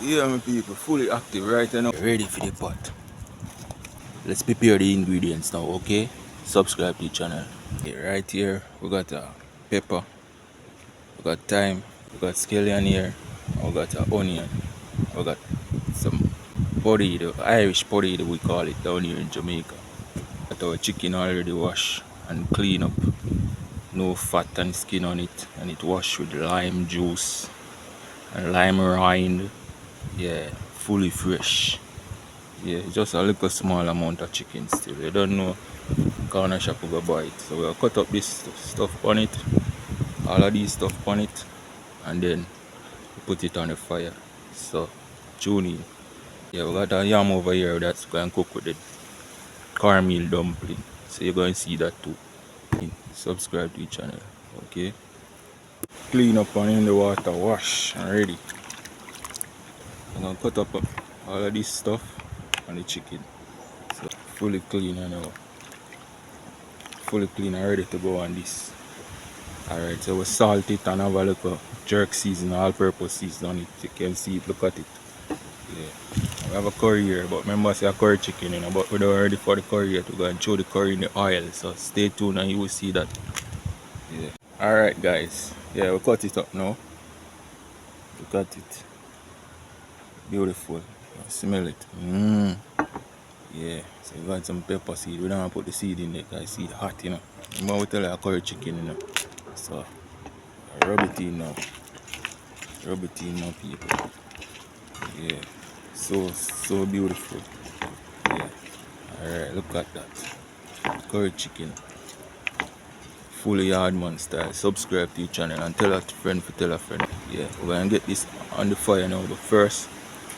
Yeah, my people, fully active right now. Ready for the pot. Let's prepare the ingredients now, okay? Subscribe to the channel. Okay, right here, we got pepper, we got thyme, we got scallion here, we got onion, we got some potty, the Irish potty that we call it down here in Jamaica. Got our chicken already washed and clean up. No fat and skin on it, and it washed with lime juice and lime rind. Yeah, fully fresh. Yeah, just a little small amount of chicken still. You don't know, corner shop will go buy it. So we'll cut up this stuff on it, all of these stuff on it, and then put it on the fire. So tune in. Yeah, we got a yam over here that's going to cook with the cornmeal dumpling. So you're going to see that too. Subscribe to the channel. Okay. Clean up and in the water, wash and ready. I'm gonna cut up all of this stuff on the chicken. So fully clean and fully clean and ready to go on this. Alright, so we salt it and have a little jerk season, all purpose season on it. You can see it, look at it. Yeah. We have a curry here, but remember I say a curry chicken, but we're not ready for the curry yet. We're going to throw the curry in the oil. So stay tuned and you will see that. Yeah. Alright guys. Yeah, we cut it up now. Look at it. Beautiful. Smell it. Yeah, so we got some pepper seed. We don't want to put the seed in there because seed hot, Remember we tell you a curry chicken, So rub it in now. Rub it in now, people. Yeah. So beautiful. Yeah. Alright, look at that. Curry chicken. Fully Yardman style. Subscribe to the channel and tell a friend to tell a friend. Yeah, we're gonna get this on the fire now, but first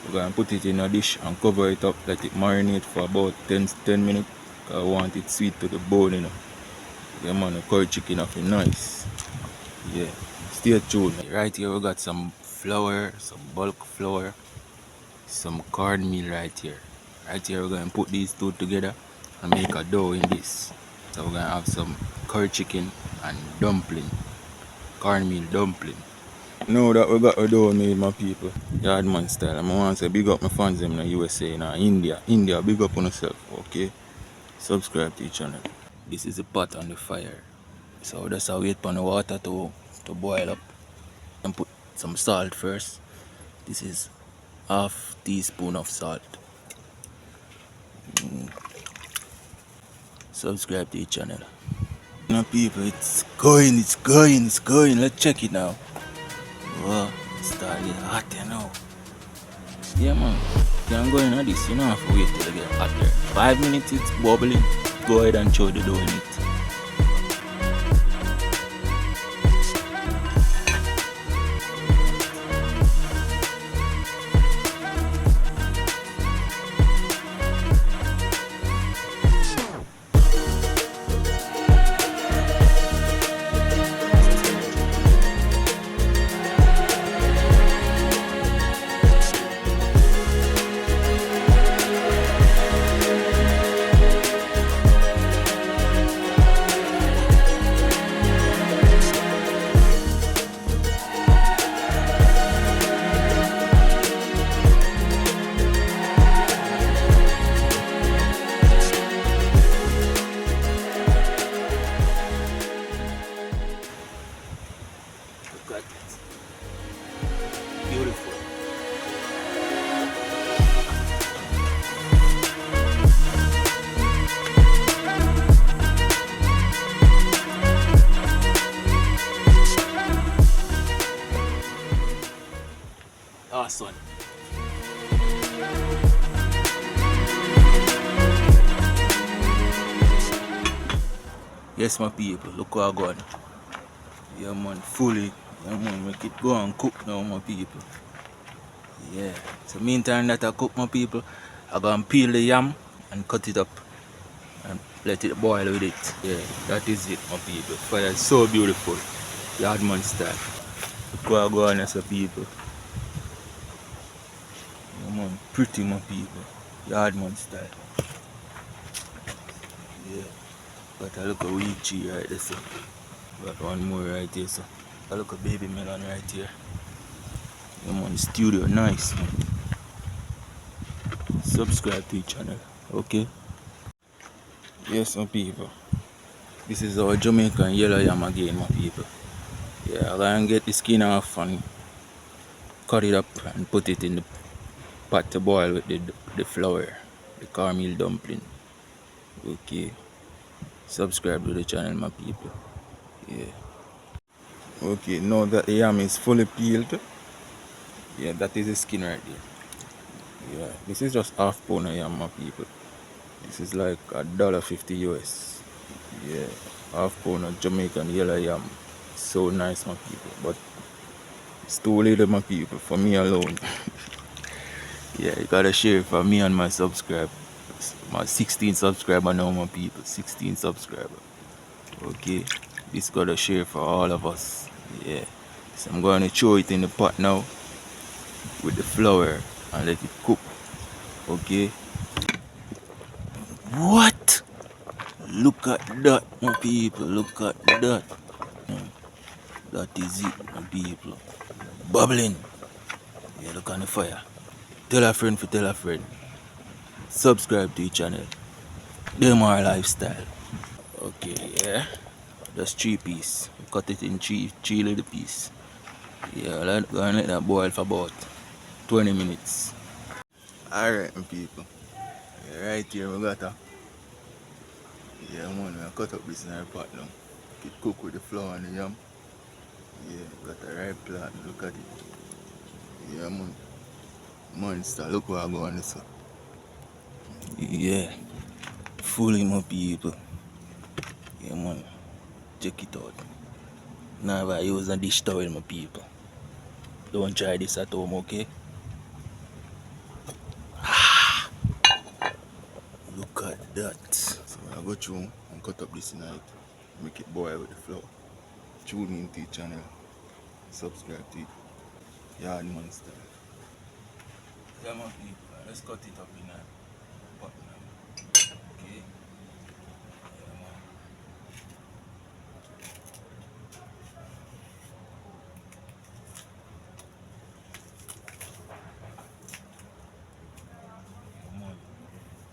we're going to put it in a dish and cover it up, let it marinate for about 10 minutes. I want it sweet to the bone, Yeah man, the curry chicken up nice. Yeah, stay tuned. Right here we got some flour, some bulk flour, some cornmeal right here. Right here we're going to put these two together and make a dough in this. So we're going to have some curry chicken and dumpling, cornmeal dumpling. Now that we got a dough made, my people, Yardman style. I want to say big up my fans in the USA, India. India, big up on yourself, okay? Subscribe to the channel. This is the pot on the fire. So that's how we wait for the water to boil up. And put some salt first. This is half teaspoon of salt. Subscribe to the channel. Now people, it's going. Let's check it now. Wow, it's starting hot now. Yeah man, can't go in this, you don't have to wait till it get hotter. 5 minutes it's bubbling, go ahead and throw the dough in it. Look at it. Beautiful. Awesome. Yes, my people, look what I got. Yeah, man, fully. Yeah, man, make it go and cook now, my people. Yeah. So, meantime that I cook, my people, I go and peel the yam and cut it up and let it boil with it. Yeah, that is it, my people. Fire is so beautiful. Yardman style. Look what I go on as a people. Yeah, man, pretty, my people. Yardman style. Yeah. Got a little wheat cheese right there, so. Got one more right here, so. A little baby melon right here. Yeah, man, studio nice, man. subscribe to the channel. Okay? Yes, my people. This is our Jamaican yellow yam again, my people. Yeah, I'm gonna get the skin off and cut it up and put it in the pot to boil with the flour, the caramel dumpling. Okay. Subscribe to the channel, my people. Yeah. Okay, now that the yam is fully peeled, yeah, that is the skin right there. Yeah, this is just half pound of yam, my people. This is like $1.50 US. Yeah, half pound of Jamaican yellow yam. So nice, my people. But it's too little, my people, for me alone. Yeah, you gotta share it for me and my subscribers. My 16 subscriber now, my people. 16 subscriber. Okay, this gotta share for all of us. Yeah. So I'm gonna throw it in the pot now with the flour and let it cook. Okay. What? Look at that, my people. Look at that. That is it, my people. Bubbling. Yeah, look on the fire. Tell a friend for tell a friend. Subscribe to the channel. Them our lifestyle. Okay, yeah. Just 3 piece. Cut it in three little piece. Yeah, gonna let that boil for about 20 minutes. Alright, my people. Yeah, right here we got a. Yeah, man, we cut up this in our pot now. It cook with the flour and the yam. Yeah, got a right plant. Look at it. Yeah, man. Monster. Look what I go on this one. Yeah. Fooling my people. Yeah, man. Check it out. Never use a dish towel, my people. Don't try this at home, okay? Look at that. So I go through and cut up this night. Make it boil with the flour. Tune into the channel. Subscribe to it. Yard Monster. Yeah, my people. Let's cut it up in a pot now. Okay? Yeah, man. Come on.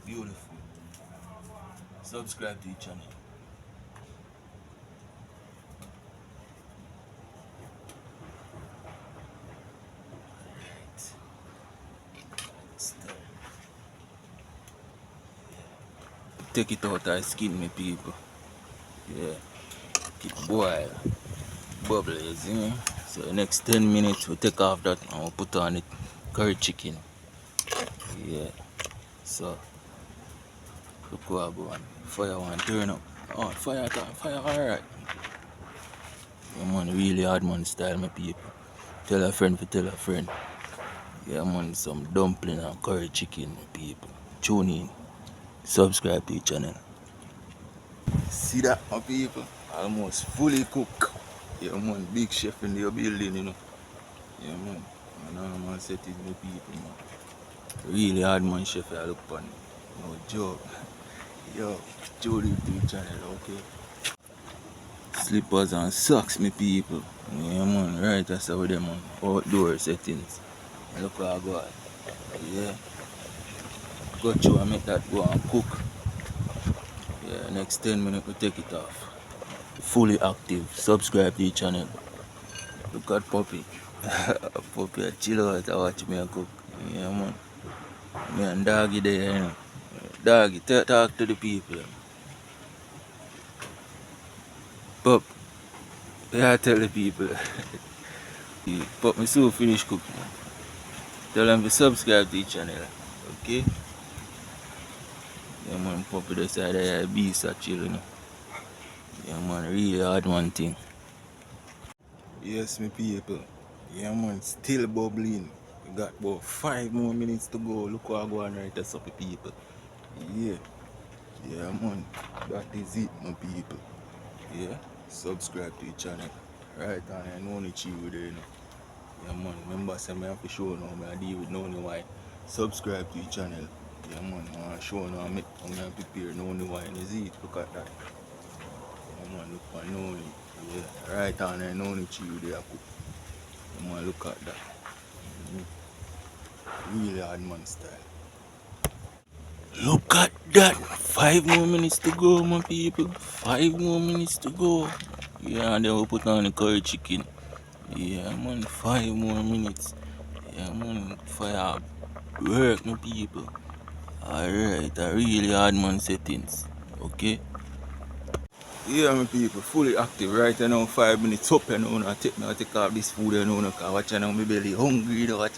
Beautiful. Subscribe to the channel. Stir. Take it out of skin, my people. Yeah. Keep boil. Bubble, you see me? So the next 10 minutes we take off that and we'll put on it curry chicken. Yeah. So look what I go on. Fire one turn up. Oh, fire alright. Yeah, man, really hard man style, my people. Tell a friend for tell a friend. Yeah, man, some dumpling and curry chicken, my people. Tune in. Subscribe to the channel. See that, my people? Almost fully cooked. Yeah, man, big chef in the building, you know. Yeah, man. And man set it the people, man. Really hard man chef I look upon. No joke. Yo, tune in to the channel, okay? Slippers and socks, me people. Yeah, man, right, that's how them on outdoor settings. Look how I go out. Yeah. Go through and make that go and cook. Yeah, next 10 minutes we take it off. Fully active. Subscribe to the channel. Look at Puppy. Puppy, I chill out and watch me cook. Yeah, man. Me and Doggy there, you know. Doggy, talk to the people. Pup, yeah, tell the people. Pup, me so finish cooking. Tell them to subscribe to the channel. Okay? Yeah, man, Puppy the side of the beast are chill, you know. Yeah, man, really hard one thing. Yes, me people. Yeah, man, still bubbling. We got about 5 more minutes to go. Look what I go on right there, up people. Yeah. Yeah, man. That is it, my people. Yeah. Subscribe to the channel. Right on, I know the chill there, you know. Yeah, man. Remember, say I have to show now. I deal with no why. Subscribe to the channel. Yeah, man. I want to show now. I'm prepare no wine. Is it? Look at that. Yeah, man. Look for no. Yeah. Right on, I know the chill there. Yeah, man. Look at that. Really hard man style. Look at that. 5 more minutes to go, my people. 5 more minutes to go. Yeah, and then we'll put on the curry chicken. Yeah, man. 5 more minutes. Yeah, man. Fire work, my people. Alright, I really hard man settings. Okay. Yeah, my people, fully active right now. 5 minutes up, you know. I take off this food, you know. Cause watch now, my belly hungry, you know. Watch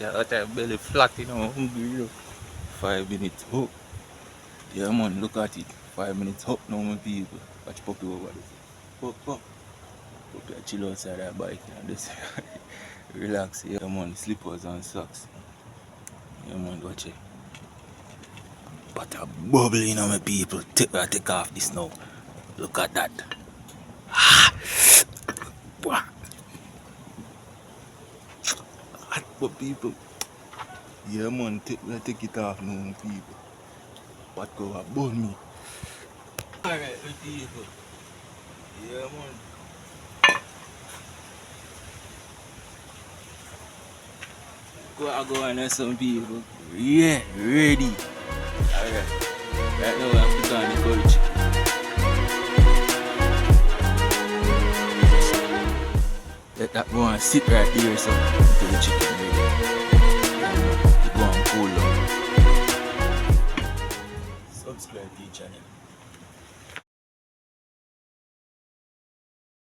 belly flat, you know. Hungry, you know. 5 minutes up. Yeah, man, look at it. 5 minutes up now, my people. Watch puppy over this. Puppy, puppy, chill outside that bike and just relax. Yeah, man, slippers and socks. Yeah, man, watch it. But a bubbling, you know, my people. Take off this now. Look at that. Hot for people. Yeah, man, take it off now, my people. What go up, burn me. Alright, my people. Yeah, man. Go on some people. Yeah, ready. Alright. Right now I put on the curry chicken. Let that go and sit right there so until the chicken.